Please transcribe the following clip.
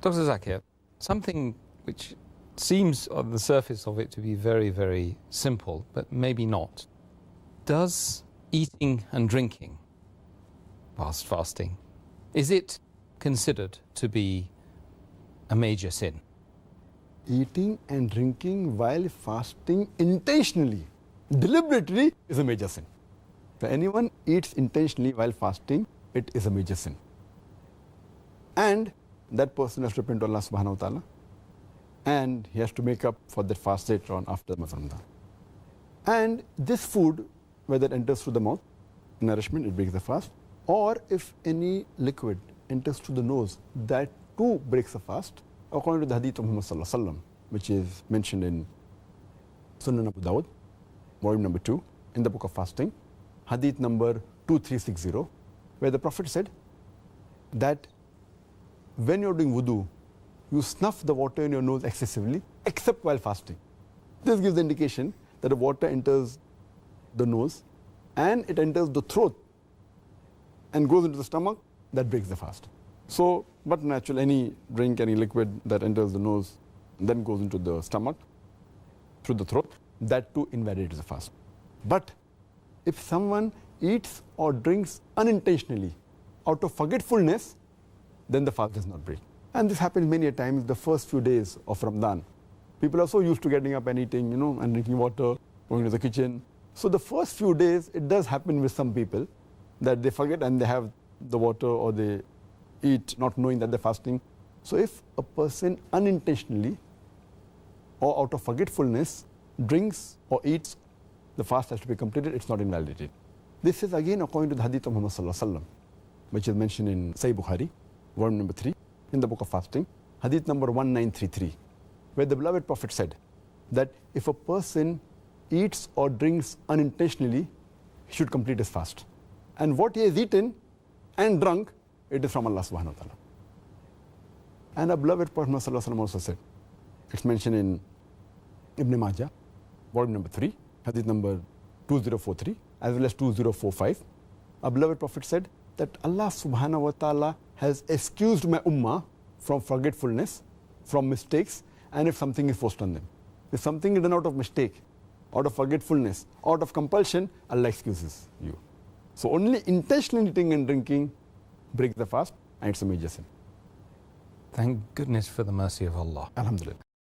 Dr. Zakir, something which seems on the surface of it to be very, very simple, but maybe not. Does eating and drinking, whilst fasting, is it considered to be a major sin? Eating and drinking while fasting intentionally, deliberately, is a major sin. If anyone eats intentionally while fasting, it is a major sin. And that person has to repent to Allah subhanahu wa ta'ala, and he has to make up for that fast later on after Ramadan. And this food, whether it enters through the mouth, nourishment, it breaks the fast, or if any liquid enters through the nose, that too breaks the fast, according to the hadith of Muhammad sallallahu alaihi wasallam, which is mentioned in Sunan Abu Dawud, volume number 2, in the book of fasting, hadith number 2360, where the Prophet said that when you're doing wudu, you snuff the water in your nose excessively, except while fasting. This gives the indication that the water enters the nose and it enters the throat and goes into the stomach. That breaks the fast. So, but naturally, any drink, any liquid that enters the nose and then goes into the stomach through the throat, that too invalidates the fast. But if someone eats or drinks unintentionally out of forgetfulness, then the fast does not break. And this happens many a times the first few days of Ramadan. People are so used to getting up and eating, and drinking water, going to the kitchen. So the first few days, it does happen with some people that they forget and they have the water, or they eat not knowing that they're fasting. So if a person unintentionally or out of forgetfulness drinks or eats, the fast has to be completed, it's not invalidated. This is again according to the hadith of Muhammad sallallahu alaihi wasallam, which is mentioned in Sahih Bukhari, volume number 3, in the book of fasting, hadith number 1933, where the beloved Prophet said that if a person eats or drinks unintentionally, he should complete his fast. And what he has eaten and drunk, it is from Allah subhanahu wa ta'ala. And our beloved Prophet sallallahu alaihi wasallam also said, it's mentioned in Ibn Majah, volume number 3, hadith number 2043, as well as 2045. Our beloved Prophet said that Allah subhanahu wa ta'ala has excused my ummah from forgetfulness, from mistakes, and if something is forced on them. If something is done out of mistake, out of forgetfulness, out of compulsion, Allah excuses you. So only intentionally eating and drinking breaks the fast, and it's a major sin. Thank goodness for the mercy of Allah. Alhamdulillah.